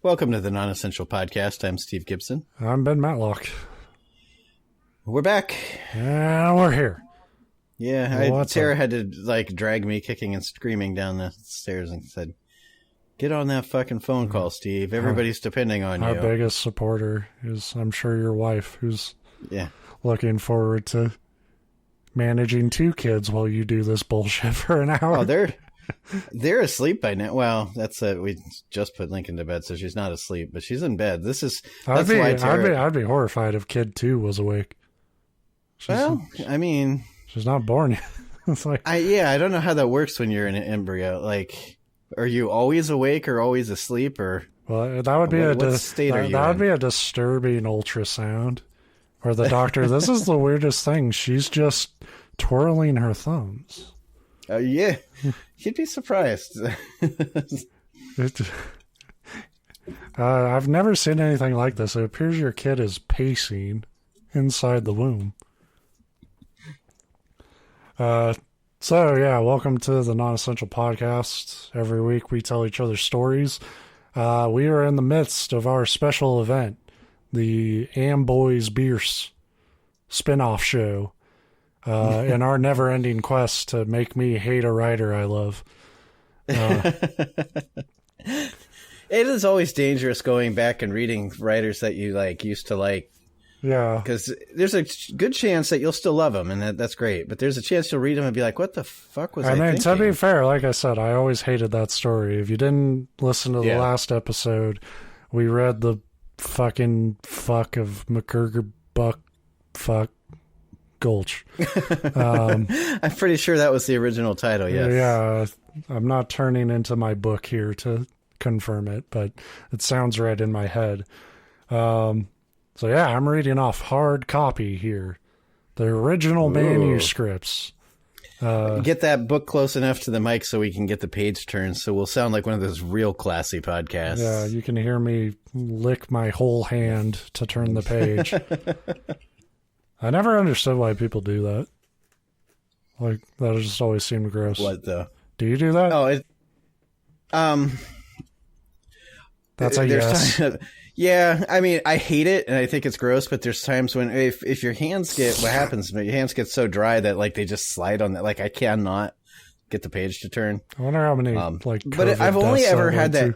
Welcome to the Nonessential podcast. I'm Steve Gibson. I'm Ben Matlock. We're back. And we're here. Yeah, Sarah had to drag me kicking and screaming down the stairs and said, "Get on that fucking phone call, Steve. Everybody's depending on you." Our biggest supporter is, I'm sure, your wife, who's looking forward to managing 2 kids while you do this bullshit for an hour. Oh, they're asleep by now. Well, that's we just put Lincoln to bed, so she's not asleep, but she's in bed. I'd be horrified if kid 2 was awake. She's not born yet. It's like, I don't know how that works when you're in an embryo. Like, are you always awake or always asleep, or? Well, that would be would be a disturbing ultrasound, where the doctor, this is the weirdest thing. She's just twirling her thumbs. Yeah, you'd be surprised. I've never seen anything like this. It appears your kid is pacing inside the womb. Welcome to the Nonessential podcast. Every week we tell each other stories. We are in the midst of our special event, the Ambrose Bierce spin-off show. In our never-ending quest to make me hate a writer I love. It is always dangerous going back and reading writers that you used to like. Yeah. Because there's a good chance that you'll still love them, and that's great. But there's a chance you'll read them and be like, what the fuck was I thinking? To be fair, like I said, I always hated that story. If you didn't listen to the last episode, we read the fucking fuck of McGurger Buck fuck Gulch. I'm pretty sure that was the original title. Yes. Yeah, I'm not turning into my book here to confirm it, but it sounds right in my head. I'm reading off hard copy here, the original manuscripts. Get that book close enough to the mic so we can get the page turned, so we'll sound like one of those real classy podcasts. Yeah, you can hear me lick my whole hand to turn the page. I never understood why people do that. Like, that just always seemed gross. What, though? Do you do that? Oh, that's a yes. Yeah, I mean, I hate it, and I think it's gross, but there's times when, if your hands get, what happens, your hands get so dry that, they just slide on that. Like, I cannot get the page to turn. I wonder how many, but I've only ever had that,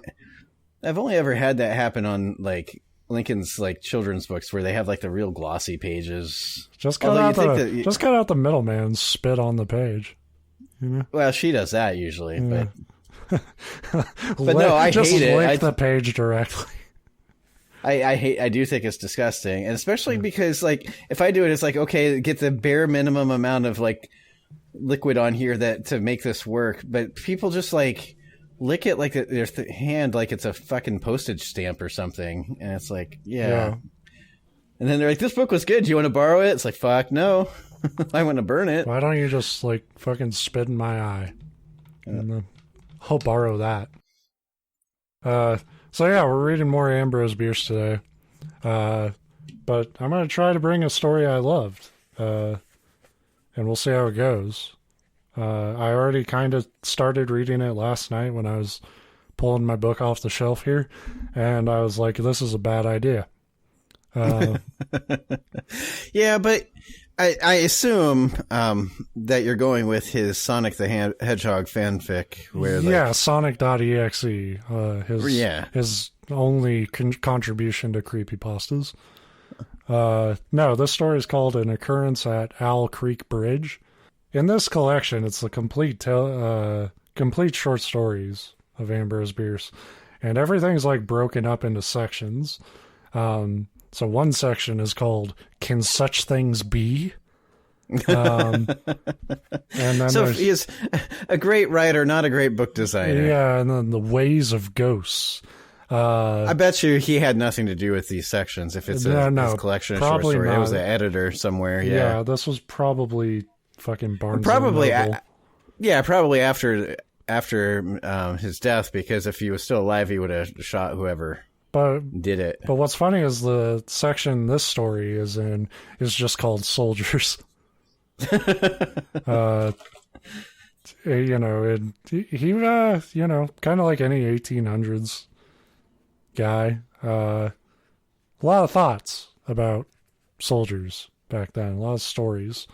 happen on, Lincoln's children's books where they have the real glossy pages. Just cut out the middleman, spit on the page. You know? Well, she does that usually, yeah. but no, I hate it. Lick the page directly. I do think it's disgusting, and especially because if I do it, it's okay, get the bare minimum amount of liquid on here to make this work, but people just lick it their hand like it's a fucking postage stamp or something, and it's yeah. And then they're like, "This book was good. Do you want to borrow it?" It's fuck no, I want to burn it. Why don't you just fucking spit in my eye? And I'll borrow that. We're reading more Ambrose Bierce today, but I'm gonna try to bring a story I loved, and we'll see how it goes. I already kind of started reading it last night when I was pulling my book off the shelf here, and I was like, this is a bad idea. Yeah, but I assume that you're going with his Sonic the Hedgehog fanfic. Where Sonic.exe, his only contribution to creepypastas. No, this story is called An Occurrence at Owl Creek Bridge. In this collection, it's the complete short stories of Ambrose Bierce, and everything's broken up into sections. So one section is called "Can Such Things Be?" And then so he is a great writer, not a great book designer. Yeah, and then the Ways of Ghosts. I bet you he had nothing to do with these sections. If it's his collection of short stories, it was an editor somewhere. Yeah, this was probably fucking Barnes. Probably after his death, because if he was still alive, he would have shot whoever did it. But what's funny is the section this story is in is just called Soldiers. He kind of like any 1800s guy. A lot of thoughts about soldiers back then. A lot of stories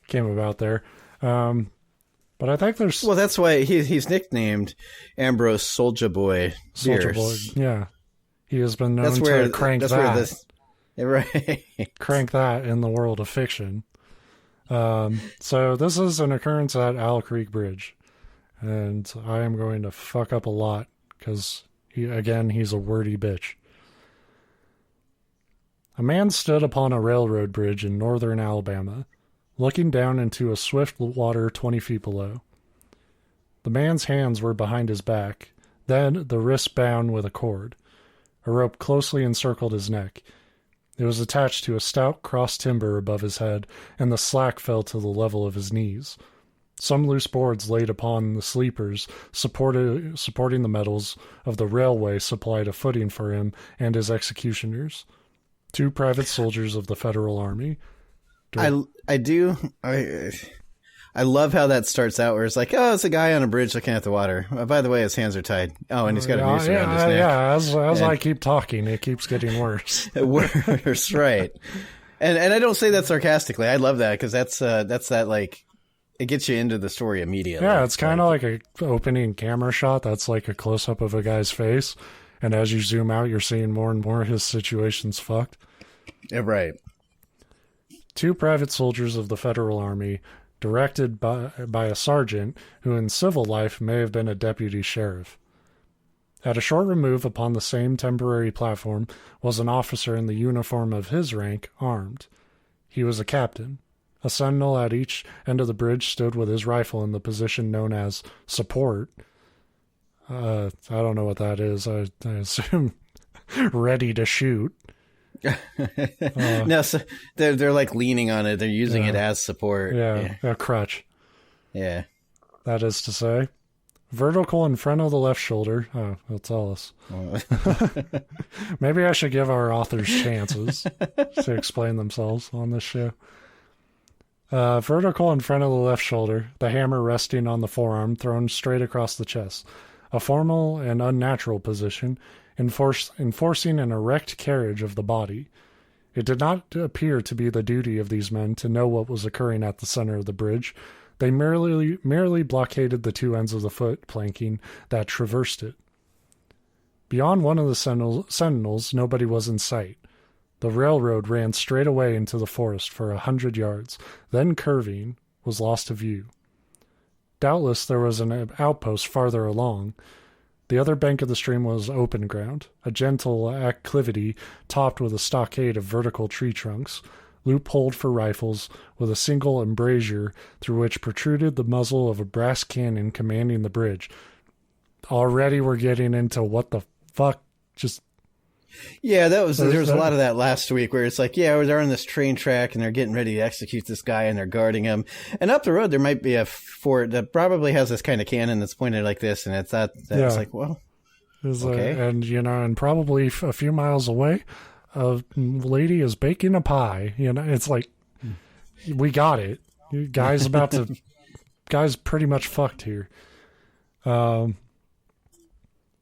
came about there. But I think there's... Well, that's why he's nicknamed Ambrose Soldier Boy Soldier Boy, Bierce. yeah. He has been known to crank that. Right. Crank that in the world of fiction. So this is an occurrence at Owl Creek Bridge. And I am going to fuck up a lot because, he's a wordy bitch. A man stood upon a railroad bridge in northern Alabama, looking down into a swift water 20 feet below. The man's hands were behind his back, then the wrists bound with a cord. A rope closely encircled his neck. It was attached to a stout cross timber above his head, and the slack fell to the level of his knees. Some loose boards laid upon the sleepers, supporting the metals of the railway, supplied a footing for him and his executioners. 2 private soldiers of the Federal Army. I love how that starts out, where it's like, oh, it's a guy on a bridge looking at the water. By the way, his hands are tied. Oh, and he's got a noose around his neck. Yeah, as I keep talking, it keeps getting worse. Worse, right. And I don't say that sarcastically. I love that, because that's that, like, it gets you into the story immediately. Yeah, it's kind of like an opening camera shot that's like a close-up of a guy's face, and as you zoom out, you're seeing more and more his situation's fucked. Yeah, right. 2 private soldiers of the Federal Army, directed by a sergeant who in civil life may have been a deputy sheriff. At a short remove upon the same temporary platform was an officer in the uniform of his rank, armed. He was a captain. A sentinel at each end of the bridge stood with his rifle in the position known as support. I don't know what that is. I assume ready to shoot. No, so they're like leaning on it. They're using it as support. Yeah, a crutch. Yeah. That is to say, vertical in front of the left shoulder. Oh, they'll tell us. Maybe I should give our authors chances to explain themselves on this show. Vertical in front of the left shoulder, the hammer resting on the forearm, thrown straight across the chest. A formal and unnatural position, enforcing an erect carriage of the body. It did not appear to be the duty of these men to know what was occurring at the center of the bridge. They merely blockaded the 2 ends of the foot planking that traversed it. Beyond one of the sentinels, nobody was in sight. The railroad ran straight away into the forest for 100 yards, then curving, was lost to view. Doubtless there was an outpost farther along. The other bank of the stream was open ground, a gentle acclivity topped with a stockade of vertical tree trunks, loopholed for rifles, with a single embrasure through which protruded the muzzle of a brass cannon commanding the bridge. Already we're getting into what the fuck just... Yeah, there was a lot of that last week, where it's like, yeah, they're on this train track and they're getting ready to execute this guy and they're guarding him. And up the road, there might be a fort that probably has this kind of cannon that's pointed like this. And it's it's like, well, okay. And probably a few miles away, a lady is baking a pie. It's like, we got it. Guy's pretty much fucked here.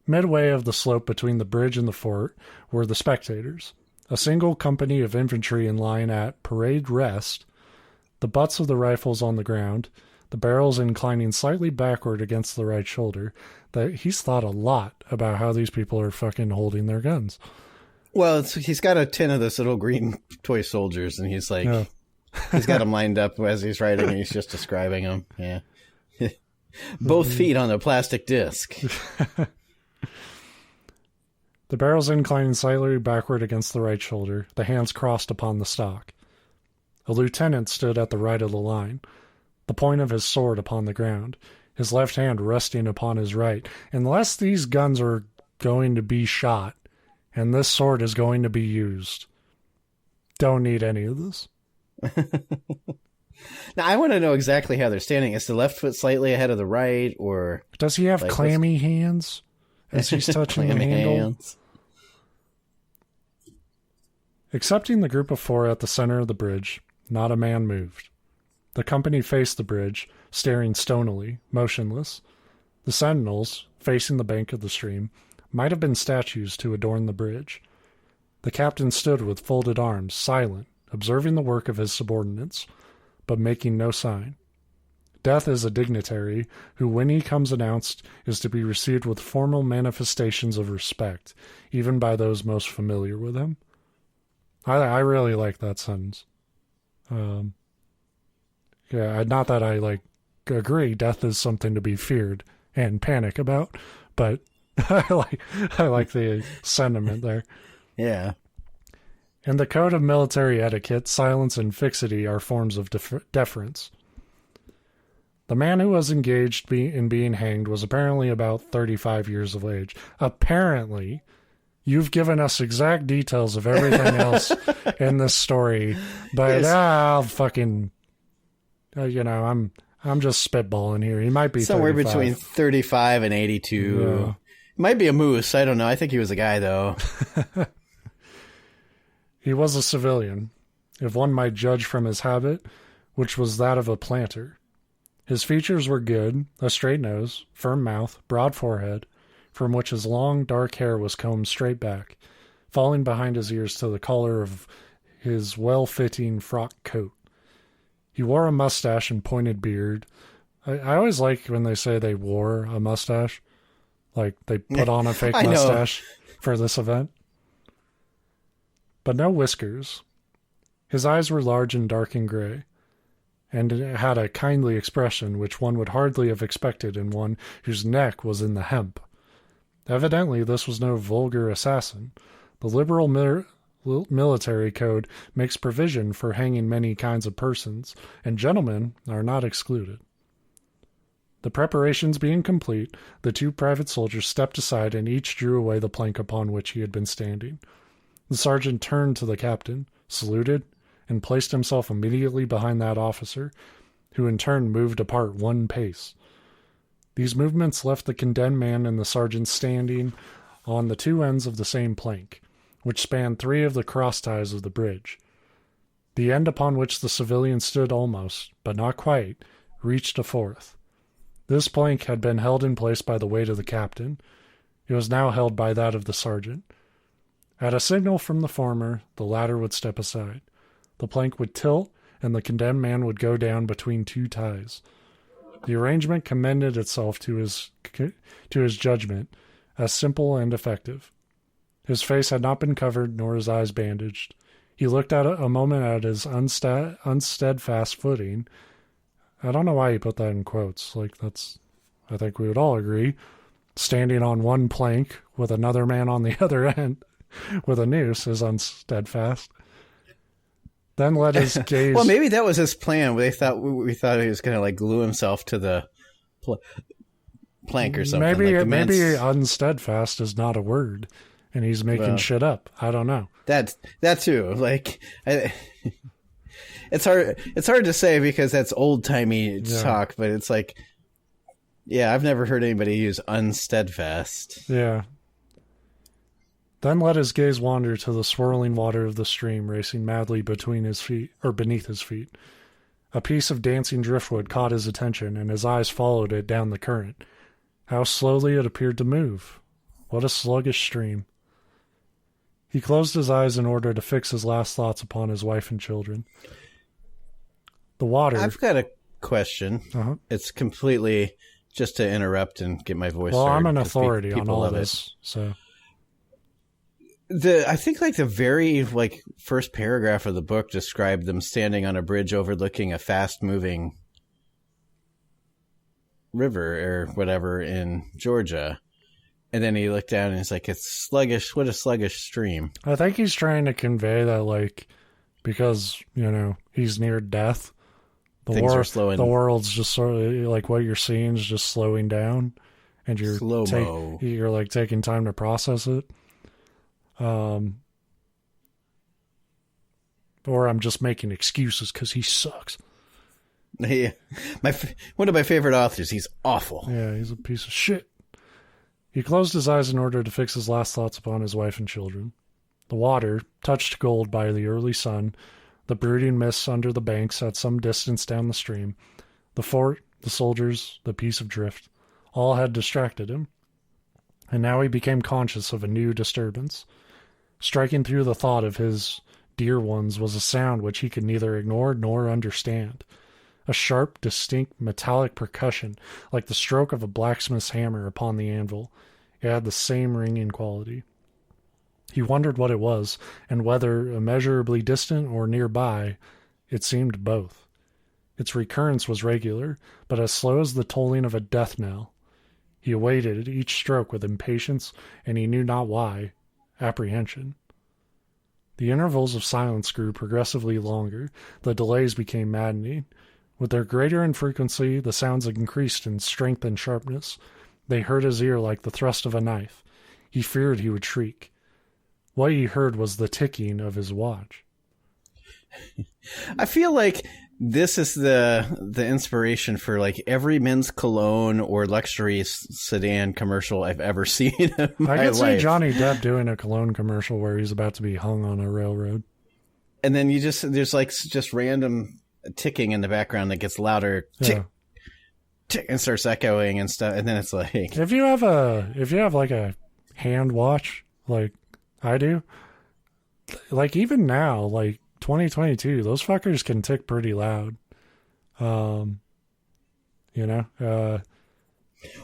Midway of the slope between the bridge and the fort were the spectators, a single company of infantry in line at parade rest, the butts of the rifles on the ground, the barrels inclining slightly backward against the right shoulder. That he's thought a lot about how these people are fucking holding their guns. Well, he's got a 10 of those little green toy soldiers, and he's like, he's got them lined up as he's writing, and he's just describing them. Yeah. Both feet on a plastic disc. The barrels inclining slightly backward against the right shoulder, the hands crossed upon the stock. A lieutenant stood at the right of the line, the point of his sword upon the ground, his left hand resting upon his right. Unless these guns are going to be shot, and this sword is going to be used, don't need any of this. Now, I want to know exactly how they're standing. Is the left foot slightly ahead of the right, or... Does he have clammy hands as he's touching the handle? Hands. Excepting the group of 4 at the center of the bridge, not a man moved. The company faced the bridge, staring stonily, motionless. The sentinels, facing the bank of the stream, might have been statues to adorn the bridge. The captain stood with folded arms, silent, observing the work of his subordinates, but making no sign. Death is a dignitary who, when he comes announced, is to be received with formal manifestations of respect, even by those most familiar with him. I really like that sentence. Not that I agree death is something to be feared and panic about, but I like the sentiment there. Yeah. In the code of military etiquette, silence and fixity are forms of deference. The man who was engaged in being hanged was apparently about 35 years of age. Apparently, you've given us exact details of everything else in this story, but I'm just spitballing here. He might be somewhere 35. Between 35 and 82. Yeah. Might be a moose. I don't know. I think he was a guy, though. He was a civilian, if one might judge from his habit, which was that of a planter. His features were good, a straight nose, firm mouth, broad forehead, from which his long, dark hair was combed straight back, falling behind his ears to the collar of his well-fitting frock coat. He wore a mustache and pointed beard. I always like when they say they wore a mustache, like they put on a fake mustache for this event. But no whiskers. His eyes were large and dark and gray, and it had a kindly expression which one would hardly have expected in one whose neck was in the hemp. Evidently, this was no vulgar assassin. The liberal military code makes provision for hanging many kinds of persons, and gentlemen are not excluded. The preparations being complete, the two private soldiers stepped aside and each drew away the plank upon which he had been standing. The sergeant turned to the captain, saluted, and placed himself immediately behind that officer, who in turn moved apart one pace. These movements left the condemned man and the sergeant standing on the two ends of the same plank, which spanned 3 of the cross ties of the bridge. The end upon which the civilian stood almost, but not quite, reached a 4th. This plank had been held in place by the weight of the captain. It was now held by that of the sergeant. At a signal from the former, the latter would step aside. The plank would tilt, and the condemned man would go down between 2 ties. The arrangement commended itself to his judgment as simple and effective. His face had not been covered, nor his eyes bandaged. He looked at a moment at his unsteadfast footing. I don't know why he put that in quotes. I think we would all agree. Standing on one plank with another man on the other end with a noose is unsteadfast. Then let his gaze... Well, maybe that was his plan. We thought he was going to glue himself to the plank or something. Maybe unsteadfast is not a word, and he's making shit up. I don't know. That too. It's hard to say because that's old timey talk, but it's I've never heard anybody use unsteadfast. Yeah. Then let his gaze wander to the swirling water of the stream racing madly beneath his feet. A piece of dancing driftwood caught his attention, and his eyes followed it down the current. How slowly it appeared to move. What a sluggish stream. He closed his eyes in order to fix his last thoughts upon his wife and children. The water... I've got a question. Uh-huh. It's completely just to interrupt and get my voice Well, heard, I'm an authority on all this, so... I think the very first paragraph of the book described them standing on a bridge overlooking a fast-moving river or whatever in Georgia. And then he looked down and he's like, it's sluggish. What a sluggish stream. I think he's trying to convey that, because, he's near death, the world's just sort of what you're seeing is just slowing down, and you're you're taking time to process it. Or I'm just making excuses because he sucks. Yeah, one of my favorite authors. He's awful. Yeah, he's a piece of shit. He closed his eyes in order to fix his last thoughts upon his wife and children. The water, touched gold by the early sun, the brooding mists under the banks at some distance down the stream, the fort, the soldiers, the piece of drift, all had distracted him. And now he became conscious of a new disturbance. Striking through the thought of his dear ones was a sound which he could neither ignore nor understand. A sharp, distinct, metallic percussion, like the stroke of a blacksmith's hammer upon the anvil. It had the same ringing quality. He wondered what it was, and whether immeasurably distant or nearby, it seemed both. Its recurrence was regular, but as slow as the tolling of a death knell. He awaited each stroke with impatience, and he knew not why, apprehension. The intervals of silence grew progressively longer. The delays became maddening. With their greater infrequency, the sounds increased in strength and sharpness. They hurt his ear like the thrust of a knife. He feared he would shriek. What he heard was the ticking of his watch. I feel like this is the inspiration for like every men's cologne or luxury sedan commercial I've ever seen in my life. I could see Johnny Depp doing a cologne commercial where he's about to be hung on a railroad. And then there's like just random ticking in the background that gets louder, tick, tick, and starts echoing and stuff. And then it's like, if you have like a hand watch like I do, like even now, like 2022, those fuckers can tick pretty loud. But,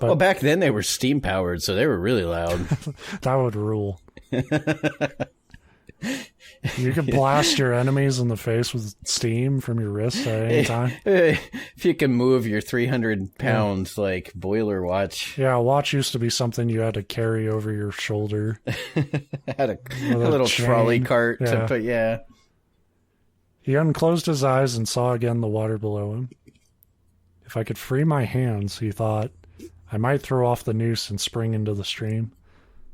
well, back then they were steam powered, so they were really loud. That would rule. You could blast your enemies in the face with steam from your wrist at any time. If you can move your 300-pound like boiler watch. Yeah, a watch used to be something you had to carry over your shoulder. Had a little trolley cart to put, yeah. He unclosed his eyes and saw again the water below him. If I could free my hands, he thought, I might throw off the noose and spring into the stream.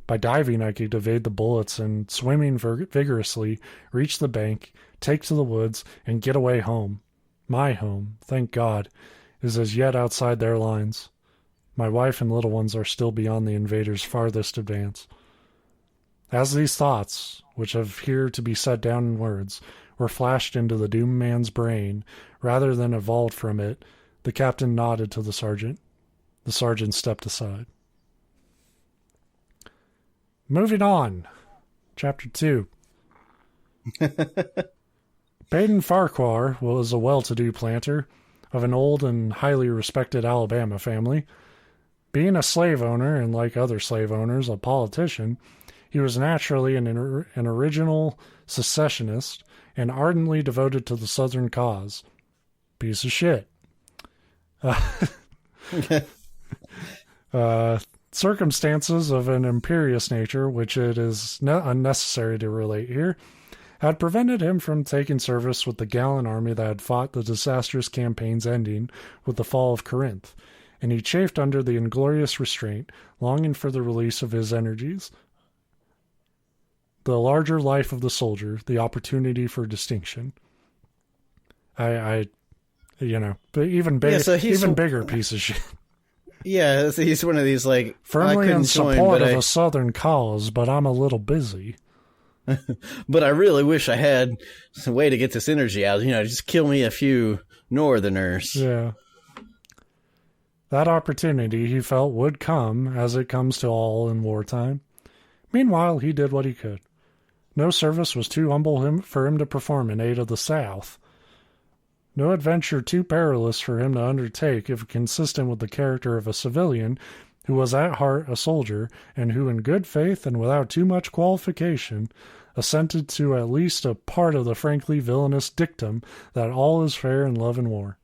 By diving, I could evade the bullets and, swimming vigorously, reach the bank, take to the woods, and get away home. My home, thank God, is as yet outside their lines. My wife and little ones are still beyond the invaders' farthest advance. As these thoughts, which have here to be set down in words, were flashed into the doomed man's brain, rather than evolved from it, the captain nodded to the sergeant. The sergeant stepped aside. Moving on. Chapter 2. Baden Farquhar was a well-to-do planter of an old and highly respected Alabama family. Being a slave owner, and like other slave owners, a politician, he was naturally an original secessionist and ardently devoted to the Southern cause. Piece of shit. Circumstances of an imperious nature, which it is unnecessary to relate here, had prevented him from taking service with the gallant army that had fought the disastrous campaigns ending with the fall of Corinth, and he chafed under the inglorious restraint, longing for the release of his energies. The larger life of the soldier, the opportunity for distinction. But even bigger piece of shit. Yeah, he's one of these, like, firmly in support of a Southern cause, but I'm a little busy. But I really wish I had some way to get this energy out. Just kill me a few Northerners. Yeah. That opportunity, he felt, would come, as it comes to all in wartime. Meanwhile, he did what he could. No service was too humble for him to perform in aid of the South. No adventure too perilous for him to undertake if consistent with the character of a civilian who was at heart a soldier, and who in good faith and without too much qualification assented to at least a part of the frankly villainous dictum that all is fair in love and war.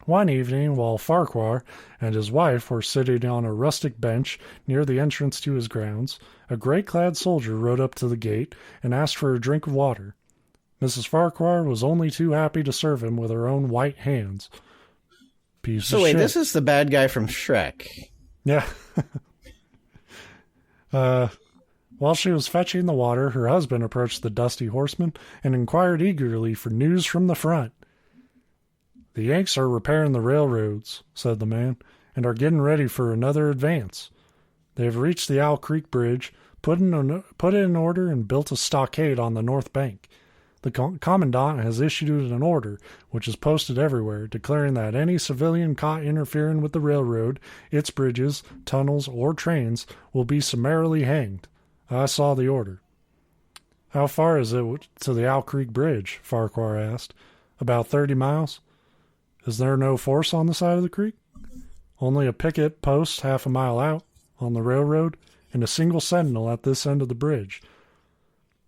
One evening, while Farquhar and his wife were sitting on a rustic bench near the entrance to his grounds, a grey-clad soldier rode up to the gate and asked for a drink of water. Mrs. Farquhar was only too happy to serve him with her own white hands. Piece of shit. This is the bad guy from Shrek. Yeah. While she was fetching the water, her husband approached the dusty horseman and inquired eagerly for news from the front. The Yanks are repairing the railroads, said the man, and are getting ready for another advance. They have reached the Owl Creek Bridge, put it in order, and built a stockade on the north bank. The commandant has issued an order, which is posted everywhere, declaring that any civilian caught interfering with the railroad, its bridges, tunnels, or trains will be summarily hanged. I saw the order. How far is it to the Owl Creek Bridge? Farquhar asked. About 30 miles. Is there no force on the side of the creek? Only a picket post half a mile out on the railroad and a single sentinel at this end of the bridge.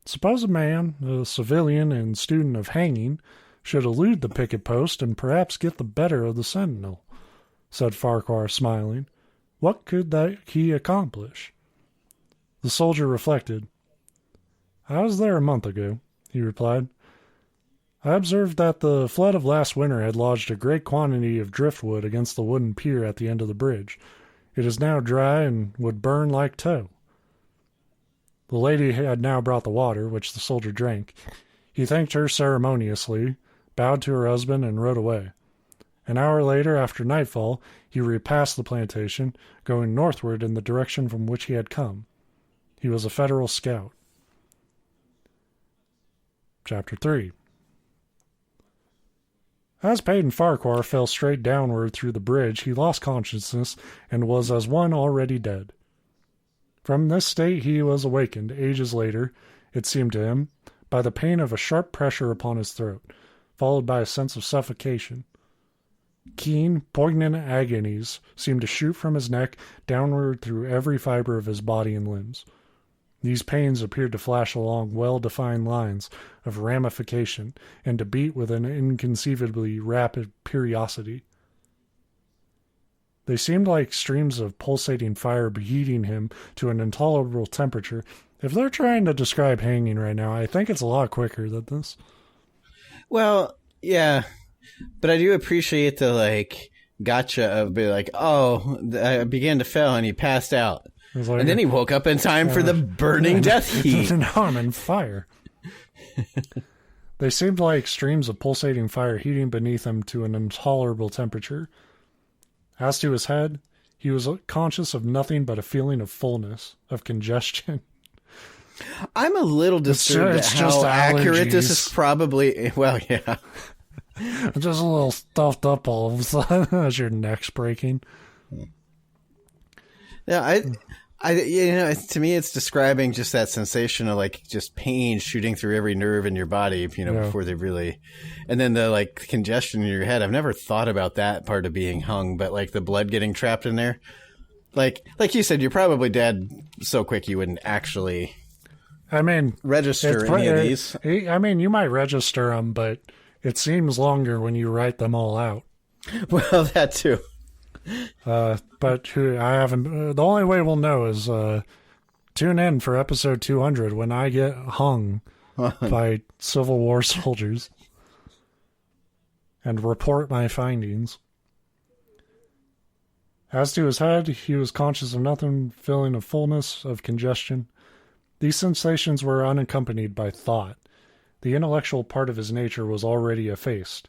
Suppose a man, a civilian and student of hanging, should elude the picket post and perhaps get the better of the sentinel, said Farquhar, smiling. What could he accomplish? The soldier reflected. I was there a month ago, he replied. I observed that the flood of last winter had lodged a great quantity of driftwood against the wooden pier at the end of the bridge. It is now dry and would burn like tow. The lady had now brought the water, which the soldier drank. He thanked her ceremoniously, bowed to her husband, and rode away. An hour later, after nightfall, he repassed the plantation, going northward in the direction from which he had come. He was a Federal scout. Chapter 3. As Peyton Farquhar fell straight downward through the bridge, he lost consciousness and was as one already dead. From this state he was awakened, ages later, it seemed to him, by the pain of a sharp pressure upon his throat, followed by a sense of suffocation. Keen, poignant agonies seemed to shoot from his neck downward through every fiber of his body and limbs. These pains appeared to flash along well-defined lines of ramification and to beat with an inconceivably rapid periodicity. They seemed like streams of pulsating fire heating him to an intolerable temperature. If they're trying to describe hanging right now, I think it's a lot quicker than this. Well, yeah, but I do appreciate the, gotcha of being like, oh, I began to fail and he passed out. Like, and then he woke up in time for the burning death heat. Now I'm in fire. They seemed like streams of pulsating fire heating beneath him to an intolerable temperature. As to his head, he was conscious of nothing but a feeling of fullness, of congestion. I'm a little disturbed at how accurate this is probably. Well, yeah. I'm just a little stuffed up all of a sudden as your neck's breaking. Yeah, to me, it's describing just that sensation of just pain shooting through every nerve in your body, before they really, and then the congestion in your head. I've never thought about that part of being hung, but the blood getting trapped in there, like you said, you're probably dead so quick you wouldn't actually. Register any of these. You might register them, but it seems longer when you write them all out. Well, that too. But I haven't. The only way we'll know is tune in for episode 200 when I get hung by Civil War soldiers and report my findings. As to his head, he was conscious of nothing, feeling of fullness, of congestion. These sensations were unaccompanied by thought. The intellectual part of his nature was already effaced.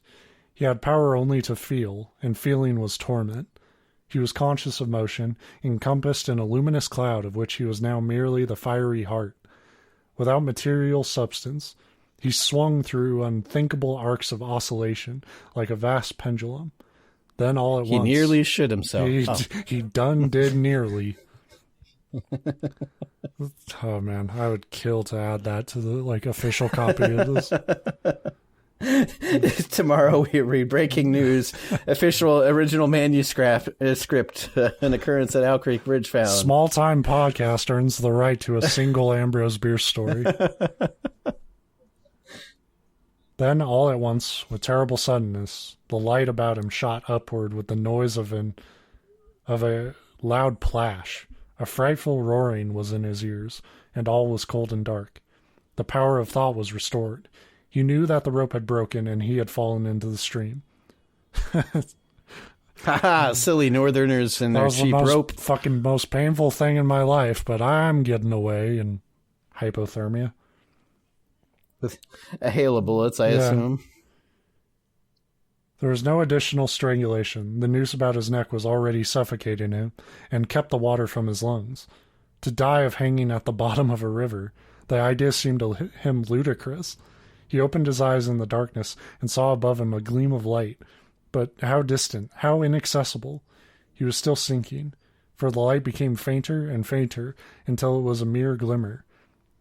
He had power only to feel, and feeling was torment. He was conscious of motion, encompassed in a luminous cloud of which he was now merely the fiery heart. Without material substance, he swung through unthinkable arcs of oscillation, like a vast pendulum. Then all at once... He nearly shit himself. He done did nearly. Oh, man, I would kill to add that to the official copy of this. Tomorrow we read breaking news. Official original manuscript, An Occurrence at Owl Creek Bridge found. Small-time podcast earns the right to a single Ambrose Bierce story. Then, all at once, with terrible suddenness, the light about him shot upward with the noise of a loud plash. A frightful roaring was in his ears, and all was cold and dark. The power of thought was restored. He knew that the rope had broken, and he had fallen into the stream. Ha! Silly northerners and their cheap rope. Fucking most painful thing in my life, but I'm getting away in hypothermia. With a hail of bullets, I assume. There was no additional strangulation. The noose about his neck was already suffocating him and kept the water from his lungs. To die of hanging at the bottom of a river, the idea seemed to him ludicrous. He opened his eyes in the darkness and saw above him a gleam of light, but how distant, how inaccessible. He was still sinking, for the light became fainter and fainter until it was a mere glimmer.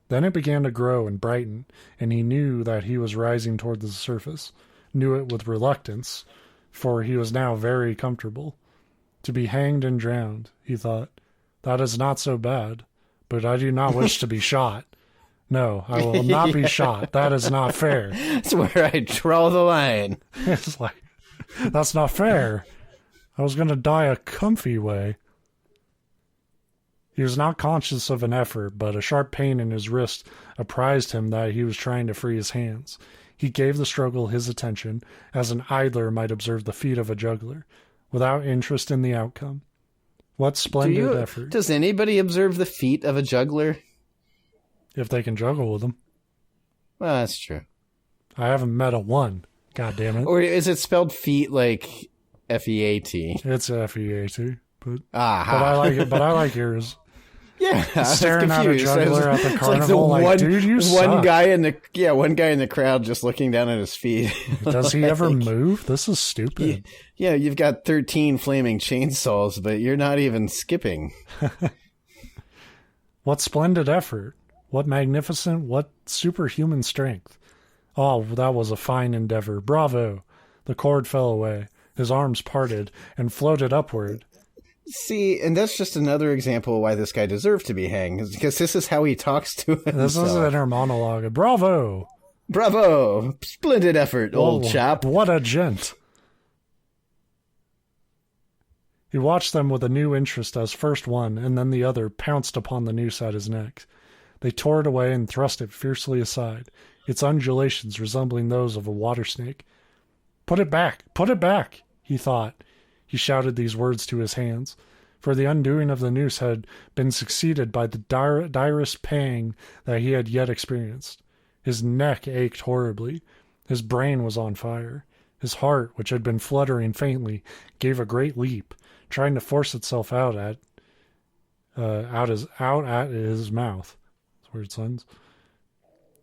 Then it began to grow and brighten, and he knew that he was rising toward the surface, knew it with reluctance, for he was now very comfortable. To be hanged and drowned, he thought, that is not so bad, but I do not wish to be shot. No, I will not be shot. That is not fair. That's where I draw the line. It's like, that's not fair. I was going to die a comfy way. He was not conscious of an effort, but a sharp pain in his wrist apprised him that he was trying to free his hands. He gave the struggle his attention, as an idler might observe the feat of a juggler, without interest in the outcome. What splendid effort. Does anybody observe the feat of a juggler? If they can juggle with them. Well, that's true. I haven't met a one. God damn it. Or is it spelled feet like F-E-A-T? It's F-E-A-T. But I like it. But I like yours. Yeah, staring at a juggler at the carnival, like, dude, you suck. One guy in the crowd just looking down at his feet. Does he ever move? This is stupid. Yeah, you've got 13 flaming chainsaws, but you're not even skipping. What splendid effort. What magnificent, what superhuman strength. Oh, that was a fine endeavor. Bravo. The cord fell away. His arms parted and floated upward. See, and that's just another example of why this guy deserved to be hanged, because this is how he talks to himself. This is an inner monologue. Bravo! Bravo! Splendid effort, old chap. What a gent. He watched them with a new interest as first one and then the other pounced upon the noose at his neck. They tore it away and thrust it fiercely aside, its undulations resembling those of a water snake. Put it back! Put it back! He thought. He shouted these words to his hands, for the undoing of the noose had been succeeded by the direst pang that he had yet experienced. His neck ached horribly. His brain was on fire. His heart, which had been fluttering faintly, gave a great leap, trying to force itself out at his mouth. That's weird sounds.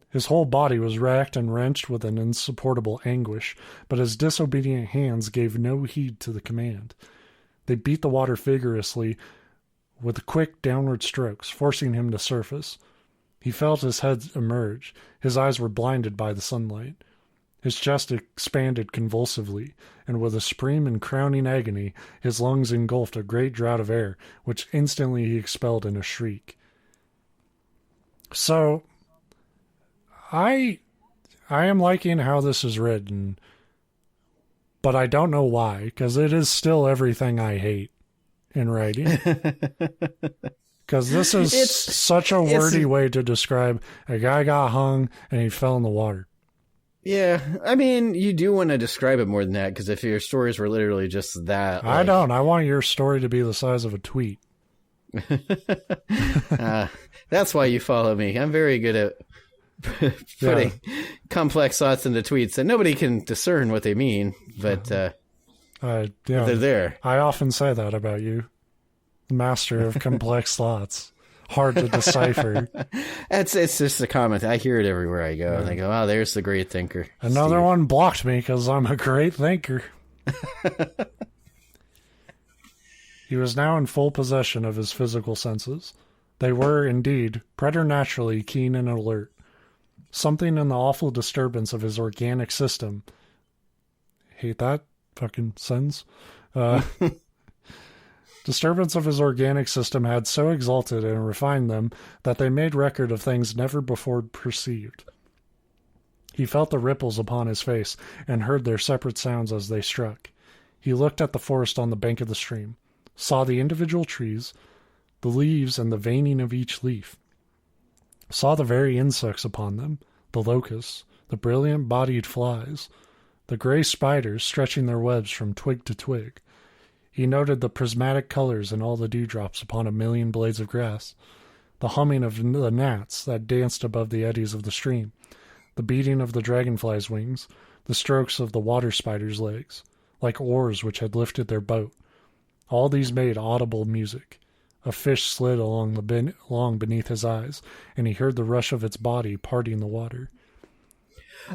His whole body was racked and wrenched with an insupportable anguish, but his disobedient hands gave no heed to the command. They beat the water vigorously with quick downward strokes, forcing him to surface. He felt his head emerge. His eyes were blinded by the sunlight. His chest expanded convulsively, and with a scream in crowning agony, his lungs engulfed a great draught of air, which instantly he expelled in a shriek. So, I am liking how this is written, but I don't know why, because it is still everything I hate in writing. Because this is such a wordy way to describe a guy got hung and he fell in the water. Yeah, I mean, you do want to describe it more than that, because if your stories were literally just that... I don't. I want your story to be the size of a tweet. That's why you follow me. I'm very good at putting complex thoughts into tweets that nobody can discern what they mean, but they're there. I often say that about you. The master of complex thoughts. Hard to decipher. It's just a comment. I hear it everywhere I go. And I go, oh, there's the great thinker. Another Steve. One blocked me because I'm a great thinker. He was now in full possession of his physical senses. They were, indeed, preternaturally keen and alert. Something in the awful disturbance of his organic system. Hate that fucking sentence. Disturbance of his organic system had so exalted and refined them that they made record of things never before perceived. He felt the ripples upon his face and heard their separate sounds as they struck. He looked at the forest on the bank of the stream, saw the individual trees, the leaves and the veining of each leaf, saw the very insects upon them, the locusts, the brilliant-bodied flies, the gray spiders stretching their webs from twig to twig. He noted the prismatic colors in all the dewdrops upon a million blades of grass, the humming of the gnats that danced above the eddies of the stream, the beating of the dragonfly's wings, the strokes of the water spider's legs, like oars which had lifted their boat. All these made audible music. A fish slid along beneath his eyes, and he heard the rush of its body parting the water.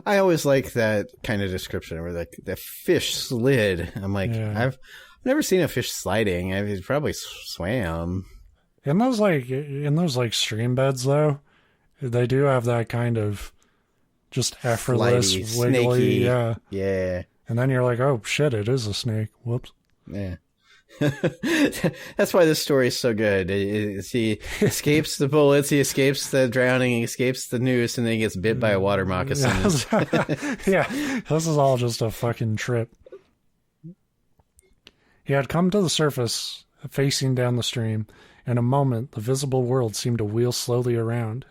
I always like that kind of description where like the fish slid. I'm like, I've never seen a fish sliding. He's probably swam. In those stream beds though, they do have that kind of just effortless, slidey, wiggly, snaky. Yeah. And then you're like, oh shit, it is a snake. Whoops. Yeah. That's why this story is so good. He escapes the bullets, he escapes the drowning, he escapes the noose, and then he gets bit by a water moccasin. Yeah, this is all just a fucking trip. He had come to the surface, facing down the stream. In a moment, the visible world seemed to wheel slowly around,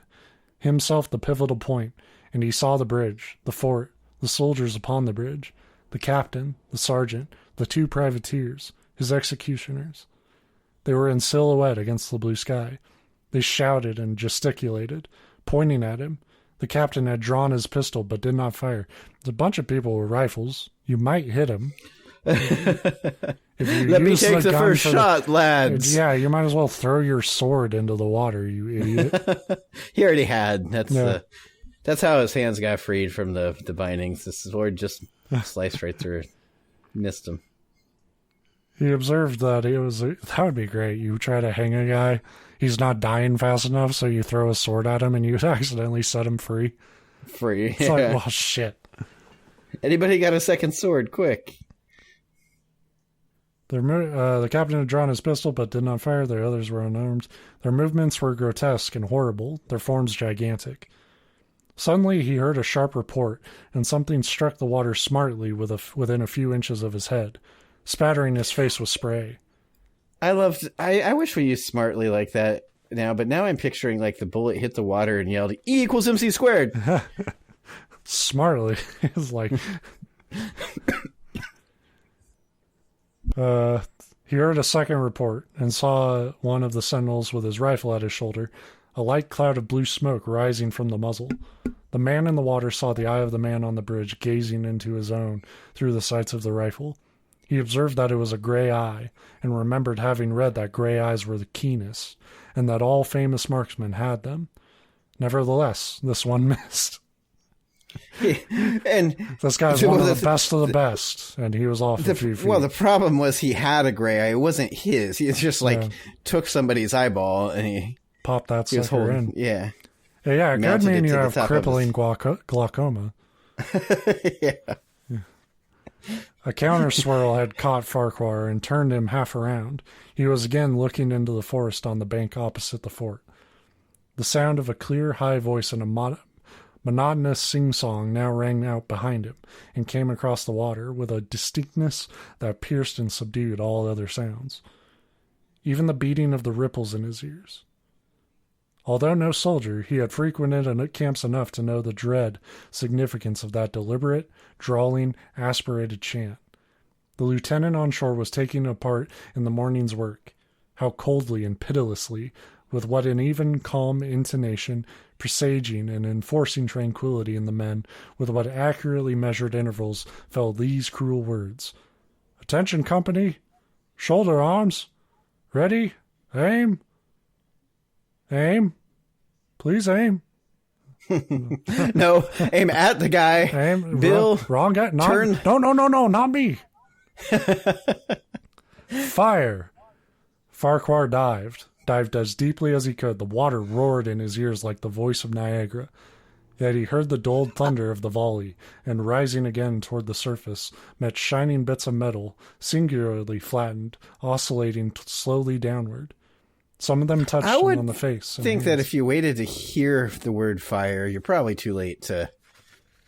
himself the pivotal point, and he saw the bridge, the fort, the soldiers upon the bridge, the captain, the sergeant, the 2 privateers, his executioners. They were in silhouette against the blue sky. They shouted and gesticulated, pointing at him. The captain had drawn his pistol but did not fire. A bunch of people with rifles. You might hit him. Let me take the first shot, lads. Yeah, you might as well throw your sword into the water, you idiot. He already had. That's how his hands got freed from the bindings. The sword just sliced right through. Missed him. He observed that that would be great. You try to hang a guy, he's not dying fast enough, so you throw a sword at him and you accidentally set him free. It's like, well, shit. Anybody got a second sword? Quick. The captain had drawn his pistol but did not fire. The others were unarmed. Their movements were grotesque and horrible, their forms gigantic. Suddenly he heard a sharp report, and something struck the water smartly within a few inches of his head, spattering his face with spray. I wish we used smartly like that now, but now I'm picturing like the bullet hit the water and yelled, E equals MC squared. Smartly is like... He heard a second report and saw one of the sentinels with his rifle at his shoulder, a light cloud of blue smoke rising from the muzzle. The man in the water saw the eye of the man on the bridge gazing into his own through the sights of the rifle. He observed that it was a gray eye, and remembered having read that gray eyes were the keenest, and that all famous marksmen had them. Nevertheless, this one missed. And this guy's one of the best of the best, and he was off a few feet. Well, the problem was he had a gray eye. It wasn't his. He just took somebody's eyeball and he popped that sucker in. Yeah. Yeah, it could mean you have crippling glaucoma. Yeah. A counter swirl had caught Farquhar and turned him half around. He was again looking into the forest on the bank opposite the fort. The sound of a clear, high voice and a monotonous sing-song now rang out behind him and came across the water with a distinctness that pierced and subdued all other sounds, even the beating of the ripples in his ears. Although no soldier, he had frequented camps enough to know the dread significance of that deliberate, drawling, aspirated chant. The lieutenant on shore was taking a part in the morning's work. How coldly and pitilessly, with what an even calm intonation, presaging and enforcing tranquility in the men, with what accurately measured intervals fell these cruel words. "Attention, company! Shoulder arms! Ready! Aim! Aim! Please aim!" No, aim at the guy. Aim, Bill, wrong guy. Turn. No, not me. Fire. Farquhar dived as deeply as he could. The water roared in his ears like the voice of Niagara. Yet he heard the dulled thunder of the volley, and rising again toward the surface, met shining bits of metal, singularly flattened, oscillating slowly downward. Some of them touched him on the face. I think that if you waited to hear the word fire, you're probably too late to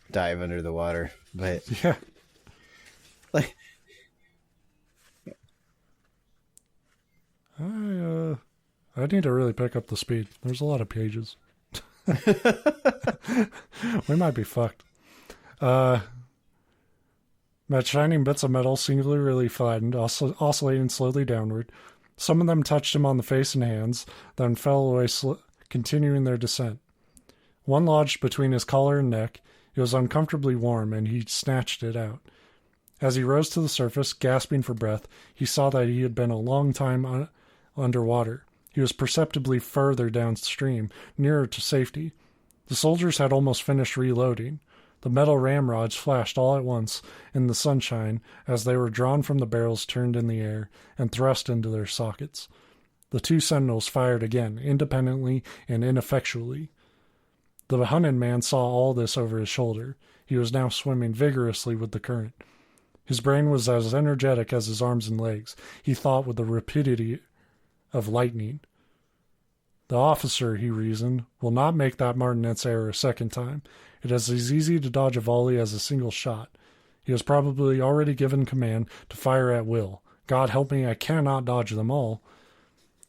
dive under the water. But yeah, like I need to really pick up the speed. There's a lot of pages. We might be fucked. Met shining bits of metal, singularly flattened, oscillating slowly downward. Some of them touched him on the face and hands, then fell away, continuing their descent. One lodged between his collar and neck. It was uncomfortably warm, and he snatched it out. As he rose to the surface, gasping for breath, he saw that he had been a long time underwater. He was perceptibly further downstream, nearer to safety. The soldiers had almost finished reloading. The metal ramrods flashed all at once in the sunshine as they were drawn from the barrels turned in the air and thrust into their sockets. The two sentinels fired again, independently and ineffectually. The hunted man saw all this over his shoulder. He was now swimming vigorously with the current. His brain was as energetic as his arms and legs. He thought with the rapidity of lightning. The officer, he reasoned, will not make that martinet's error a second time. It is as easy to dodge a volley as a single shot. He has probably already given command to fire at will. God help me, I cannot dodge them all.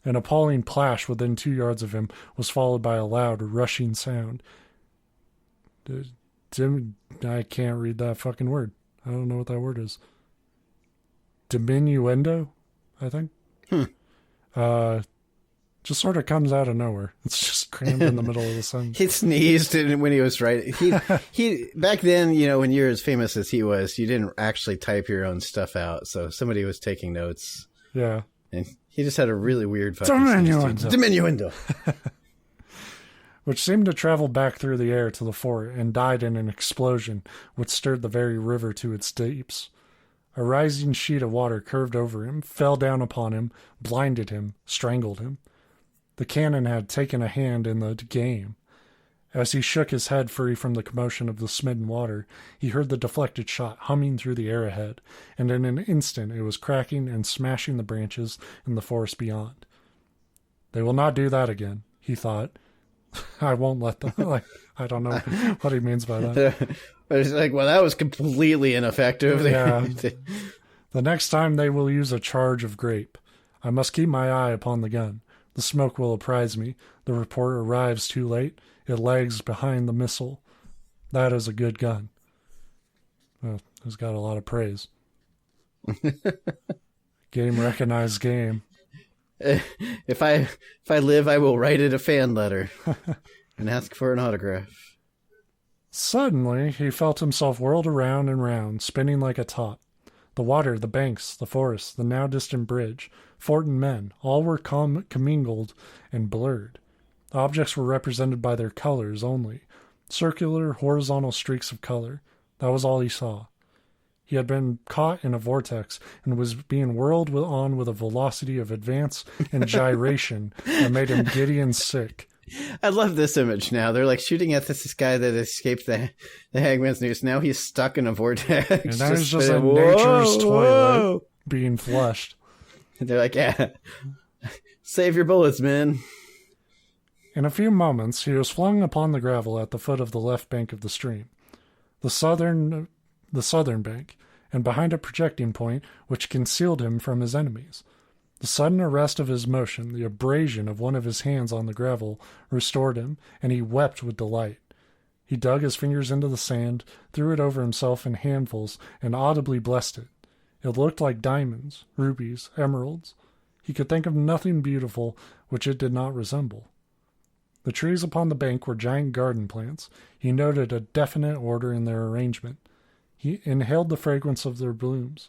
An appalling plash within 2 yards of him was followed by a loud, rushing sound. I can't read that fucking word. I don't know what that word is. Diminuendo, I think. Just sort of comes out of nowhere. It's just crammed in the middle of the sentence. He sneezed when he was writing. He back then, when you're as famous as he was, you didn't actually type your own stuff out. So somebody was taking notes. Yeah. And he just had a really weird fucking Diminuendo. Which seemed to travel back through the air to the fort and died in an explosion which stirred the very river to its deeps. A rising sheet of water curved over him, fell down upon him, blinded him, strangled him. The cannon had taken a hand in the game. As he shook his head free from the commotion of the smitten water, he heard the deflected shot humming through the air ahead, and in an instant it was cracking and smashing the branches in the forest beyond. They will not do that again, he thought. I won't let them. I don't know what he means by that. It's like, well, that was completely ineffective. Yeah. The next time they will use a charge of grape. I must keep my eye upon the gun. The smoke will apprise me. The report arrives too late. It lags behind the missile. That is a good gun. Well, it's got a lot of praise. Game recognized game. If I live, I will write it a fan letter and ask for an autograph. Suddenly, he felt himself whirled around and round, spinning like a top. The water, the banks, the forest, the now distant bridge, fort and men, all were commingled and blurred. Objects were represented by their colors only, circular, horizontal streaks of color. That was all he saw. He had been caught in a vortex and was being whirled on with a velocity of advance and gyration that made him giddy and sick. I love this image now. They're like shooting at this guy that escaped the hangman's noose. Now he's stuck in a vortex. And now he's just in nature's toilet being flushed. They're like, yeah, save your bullets, man. In a few moments, he was flung upon the gravel at the foot of the left bank of the stream, the southern bank, and behind a projecting point which concealed him from his enemies. The sudden arrest of his motion, the abrasion of one of his hands on the gravel, restored him, and he wept with delight. He dug his fingers into the sand, threw it over himself in handfuls, and audibly blessed it. It looked like diamonds, rubies, emeralds. He could think of nothing beautiful which it did not resemble. The trees upon the bank were giant garden plants. He noted a definite order in their arrangement. He inhaled the fragrance of their blooms.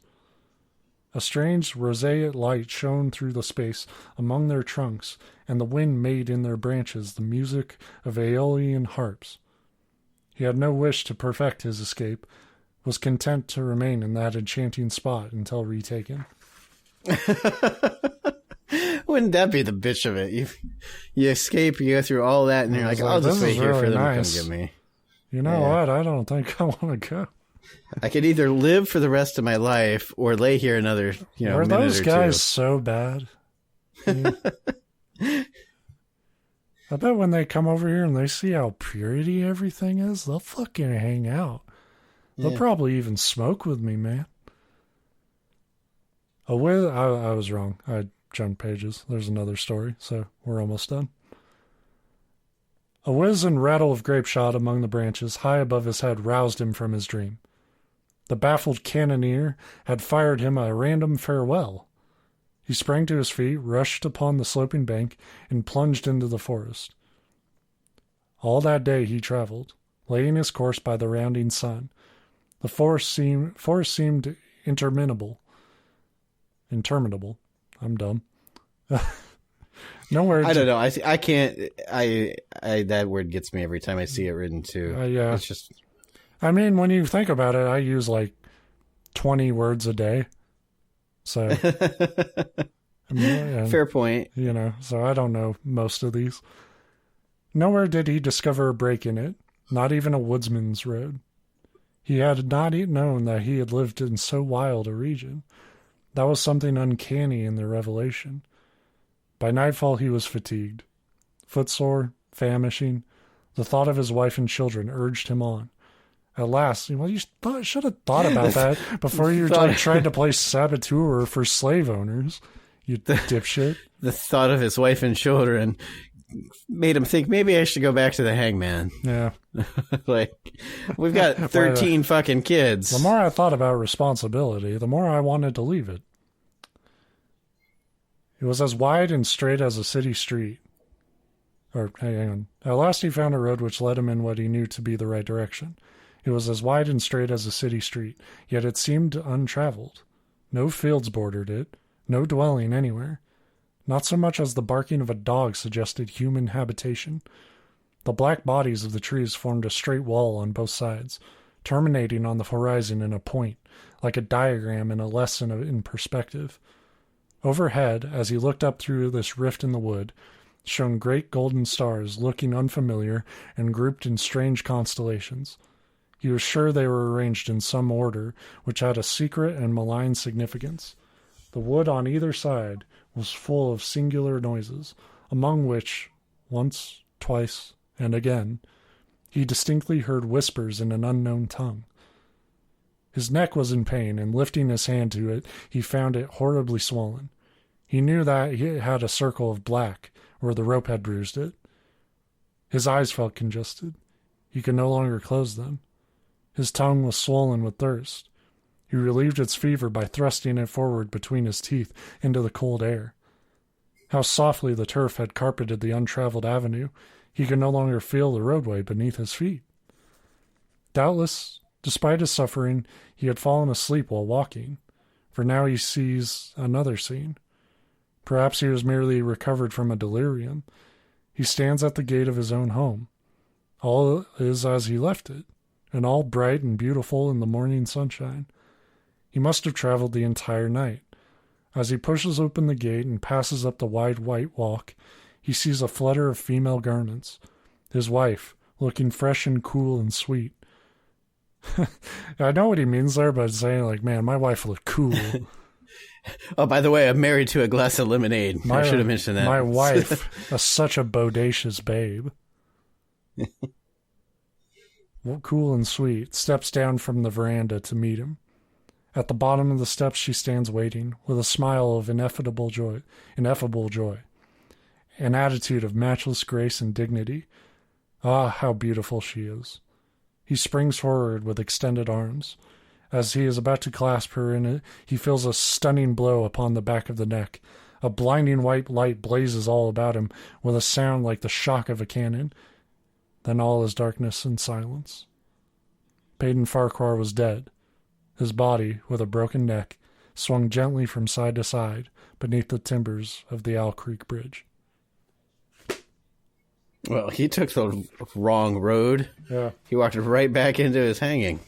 A strange roseate light shone through the space among their trunks, and the wind made in their branches the music of Aeolian harps. He had no wish to perfect his escape, was content to remain in that enchanting spot until retaken. Wouldn't that be the bitch of it? You escape, you go through all that, and you're like, I'll just wait here for them to come get me. You know what? I don't think I want to go. I could either live for the rest of my life or lay here another, Are minute those or guys two. so bad? I bet when they come over here and they see how purity everything is, they'll fucking hang out. They'll probably even smoke with me, man. I was wrong. I jumped pages. There's another story, so we're almost done. A whiz and rattle of grape shot among the branches high above his head roused him from his dream. The baffled cannoneer had fired him a random farewell. He sprang to his feet, rushed upon the sloping bank, and plunged into the forest. All that day he traveled, laying his course by the rounding sun. The forest seemed interminable. I'm dumb. Nowhere. I don't know. I can't. That word gets me every time I see it written too. Yeah. It's just. I mean, when you think about it, I use like 20 words a day. So, I mean, fair point. You know, so I don't know most of these. Nowhere did he discover a break in it, not even a woodsman's road. He had not known that he had lived in so wild a region. That was something uncanny in the revelation. By nightfall he was fatigued. Footsore, famishing, the thought of his wife and children urged him on. At last, well, you should have thought about that before you tried to play saboteur for slave owners, you dipshit. The thought of his wife and children made him think maybe I should go back to the hangman. Yeah. Like, we've got 13 fucking kids. The more I thought about responsibility, the more I wanted to leave it. It was as wide and straight as a city street. Or, hang on. At last he found a road which led him in what he knew to be the right direction. It was as wide and straight as a city street, yet it seemed untraveled. No fields bordered it, no dwelling anywhere. Not so much as the barking of a dog suggested human habitation. The black bodies of the trees formed a straight wall on both sides, terminating on the horizon in a point, like a diagram in a lesson in perspective. Overhead, as he looked up through this rift in the wood, shone great golden stars, looking unfamiliar and grouped in strange constellations. He was sure they were arranged in some order, which had a secret and malign significance. The wood on either side was full of singular noises, among which, once, twice, and again, he distinctly heard whispers in an unknown tongue. His neck was in pain, and lifting his hand to it, he found it horribly swollen. He knew that it had a circle of black, where the rope had bruised it. His eyes felt congested. He could no longer close them. His tongue was swollen with thirst. He relieved its fever by thrusting it forward between his teeth into the cold air. How softly the turf had carpeted the untraveled avenue. He could no longer feel the roadway beneath his feet. Doubtless, despite his suffering, he had fallen asleep while walking, for now he sees another scene. Perhaps he was merely recovered from a delirium. He stands at the gate of his own home. All is as he left it, and all bright and beautiful in the morning sunshine. He must have traveled the entire night. As he pushes open the gate and passes up the wide white walk, he sees a flutter of female garments. His wife, looking fresh and cool and sweet. I know what he means there, but saying like, man, my wife looked cool. Oh, by the way, I'm married to a glass of lemonade. I should have mentioned that. My wife is such a bodacious babe. Cool and sweet, steps down from the veranda to meet him. At the bottom of the steps she stands waiting, with a smile of ineffable joy, an attitude of matchless grace and dignity. Ah, how beautiful she is. He springs forward with extended arms. As he is about to clasp her in it, he feels a stunning blow upon the back of the neck. A blinding white light blazes all about him, with a sound like the shock of a cannon. Then all is darkness and silence. Peyton Farquhar was dead. His body, with a broken neck, swung gently from side to side beneath the timbers of the Owl Creek Bridge. Well, he took the wrong road. Yeah. He walked right back into his hanging.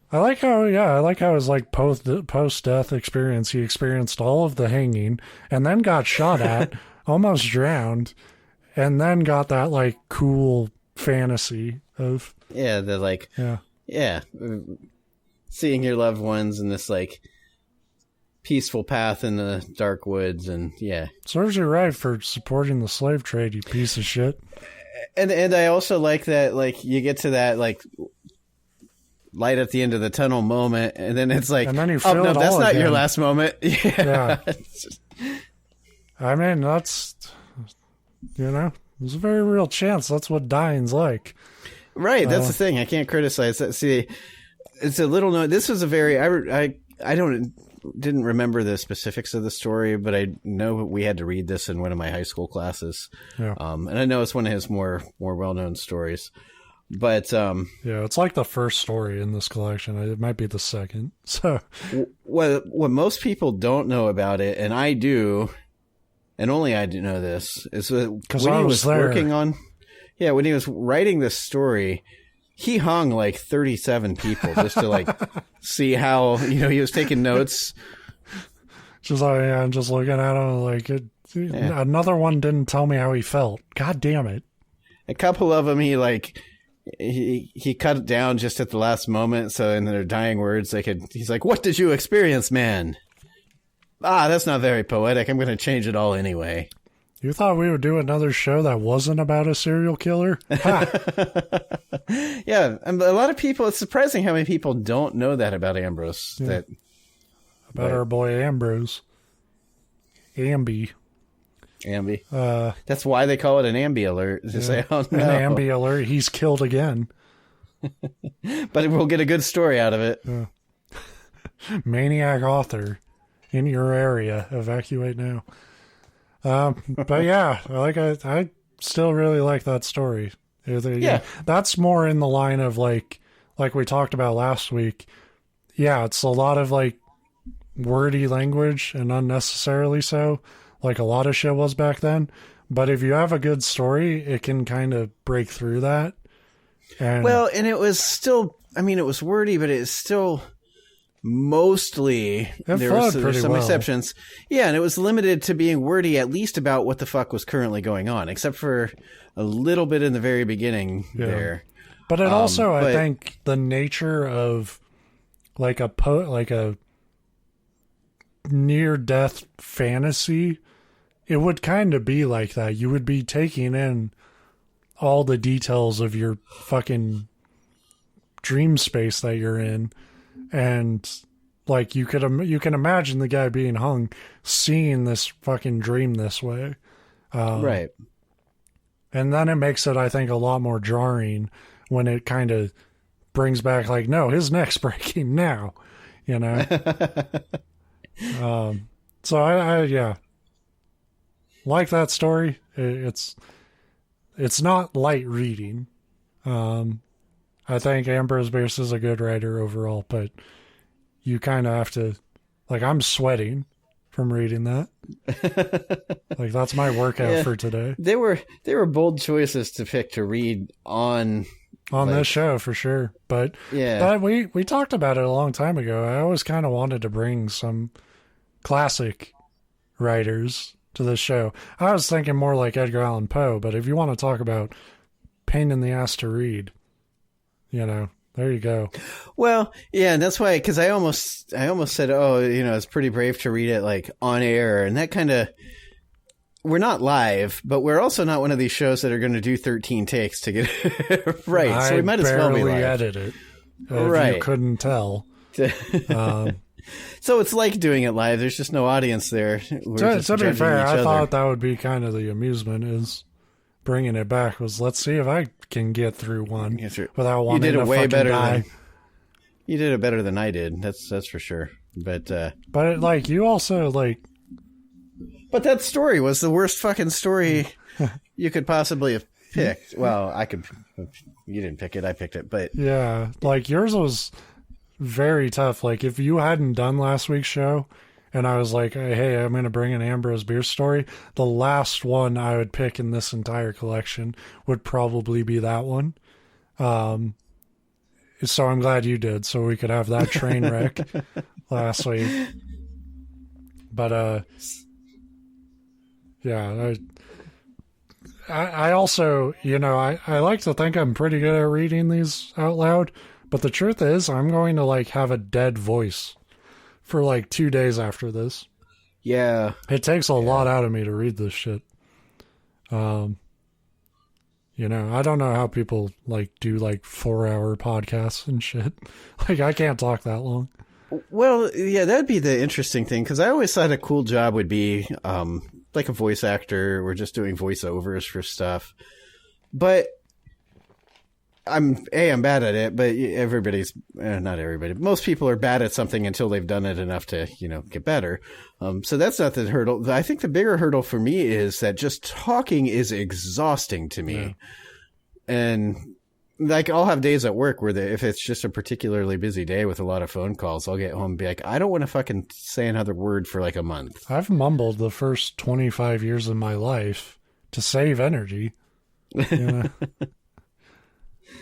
I like how his like post-death experience, he experienced all of the hanging and then got shot at, almost drowned, and then got that like cool fantasy of seeing your loved ones in this like peaceful path in the dark woods, and serves you right for supporting the slave trade, you piece of shit. And I also like that like you get to that like light at the end of the tunnel moment, and then it's like, and then you oh no, that's not again. Your last moment. Yeah. I mean, that's, there's a very real chance that's what dying's like. Right, that's the thing. I can't criticize that. See, it's a little known. This was a very I didn't remember the specifics of the story, but I know we had to read this in one of my high school classes. Yeah. And I know it's one of his more well-known stories. But it's like the first story in this collection. It might be the second. So what most people don't know about it, and I do, and only I do know this, is that when he was working on, when he was writing this story, he hung like 37 people just to like see how, he was taking notes. Just like, I'm just looking at him like another one didn't tell me how he felt. God damn it. A couple of them, he cut it down just at the last moment. So in their dying words, he's like, "What did you experience, man?" That's not very poetic. I'm going to change it all anyway. You thought we would do another show that wasn't about a serial killer? Yeah, and a lot of people, it's surprising how many people don't know that about Ambrose. Yeah. About our boy Ambrose. Ambi. That's why they call it an Ambi alert. To say, oh, no. An Ambi alert, he's killed again. But we'll get a good story out of it. Maniac author in your area. Evacuate now. But yeah, I still really like that story. Yeah, that's more in the line of like we talked about last week. Yeah, it's a lot of like wordy language and unnecessarily so, like a lot of shit was back then. But if you have a good story, it can kind of break through that. And it was still, it was wordy, but it's still mostly, there's some exceptions. Yeah, and it was limited to being wordy, at least about what the fuck was currently going on, except for a little bit in the very beginning there. But it also, I think, the nature of like a near-death fantasy, it would kind of be like that. You would be taking in all the details of your fucking dream space that you're in. And like you can imagine the guy being hung, seeing this fucking dream this way, right? And then it makes it, I think, a lot more jarring when it kind of brings back like, no, his neck's breaking now, So I like that story. It's not light reading. I think Ambrose Bierce is a good writer overall, but you kind of have to, like, I'm sweating from reading that. Like, that's my workout for today. They were bold choices to pick to read on this show for sure. But we talked about it a long time ago. I always kind of wanted to bring some classic writers to this show. I was thinking more like Edgar Allan Poe, but if you want to talk about pain in the ass to read, there you go. Well, yeah, and that's why, because I almost said, it's pretty brave to read it like on air, and that kind of, we're not live, but we're also not one of these shows that are going to do 13 takes to get it right. So we might as well be live. I barely edit it. Right. You couldn't tell. So it's like doing it live. There's just no audience there. To be fair, I thought that would be kind of the amusement is bringing it back. Was let's see if I can get through one without wanting to fucking die. You did it better than I did. That's for sure. But you also like. But that story was the worst fucking story you could possibly have picked. Well, I could. You didn't pick it. I picked it. But yeah, like yours was very tough. Like if you hadn't done last week's show and I was like, hey, I'm going to bring an Ambrose Bierce story, the last one I would pick in this entire collection would probably be that one. So I'm glad you did, so we could have that train wreck last week. But yeah, I also, I like to think I'm pretty good at reading these out loud. But the truth is, I'm going to like have a dead voice for like 2 days after this. Yeah. It takes a lot out of me to read this shit. I don't know how people like do like 4-hour podcasts and shit. Like I can't talk that long. Well, yeah, that'd be the interesting thing. Cause I always thought a cool job would be, like a voice actor or just doing voiceovers for stuff. But I'm bad at it, but everybody's not everybody. Most people are bad at something until they've done it enough to, get better. So that's not the hurdle. I think the bigger hurdle for me is that just talking is exhausting to me. Yeah. And like I'll have days at work where if it's just a particularly busy day with a lot of phone calls, I'll get home and be like, I don't want to fucking say another word for like a month. I've mumbled the first 25 years of my life to save energy.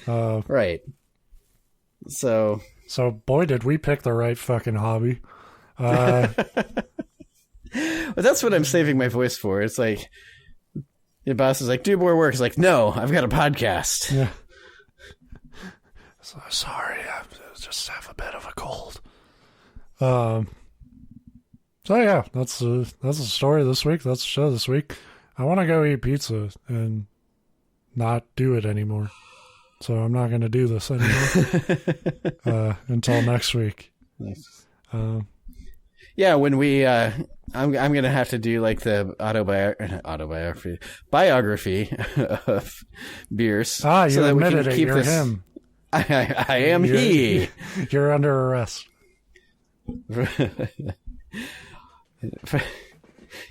Right. So boy, did we pick the right fucking hobby. But that's what I'm saving my voice for. It's like, your boss is like, do more work. It's like, no, I've got a podcast. Yeah. So, sorry, I just have a bit of a cold. So yeah, that's the story this week. That's the show this week. I want to go eat pizza and not do it anymore. So I'm not going to do this anymore until next week. Nice. Yeah, when we, I'm going to have to do like the biography of Bierce. Ah, you admitted it. You're him. I am he. You're under arrest.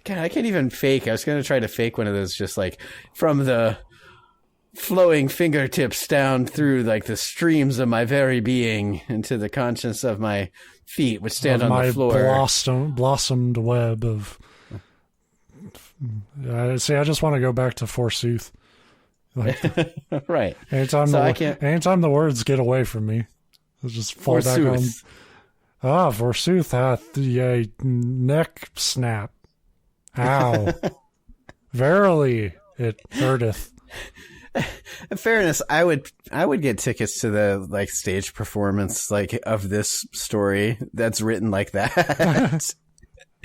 God, I can't even fake. I was going to try to fake one of those, just like from the flowing fingertips down through like the streams of my very being into the conscience of my feet, which stand on the floor. Blossomed web of. See, I just want to go back to forsooth. Like, right. Anytime the words get away from me, I'll just fall back on. Forsooth hath a neck snap. Ow. Verily, it hurteth. In fairness, I would get tickets to the like stage performance like of this story that's written like that.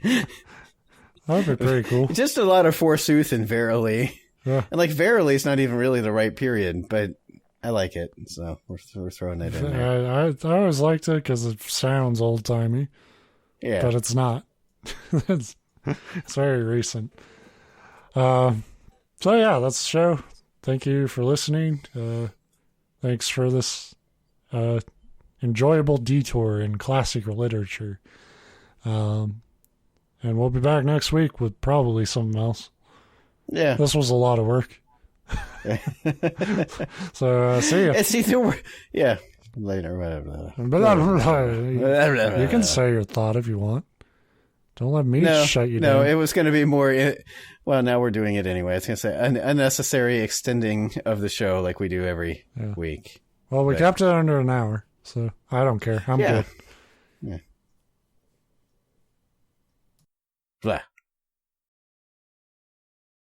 That'd be pretty cool. Just a lot of forsooth and verily. Yeah. And like verily is not even really the right period, but I like it, so we're throwing it in there. I always liked it because it sounds old timey. Yeah, but it's not. It's very recent. So yeah, that's the show. Thank you for listening. Thanks for this enjoyable detour in classic literature. And we'll be back next week with probably something else. Yeah. This was a lot of work. So, see ya. It's either, yeah, later, whatever. You can say your thought if you want. Don't let me shut you down. No, it was going to be more, well, now we're doing it anyway. I was going to say unnecessary extending of the show like we do every week. Well, we kept it under an hour, so I don't care. I'm good. Yeah. Blah.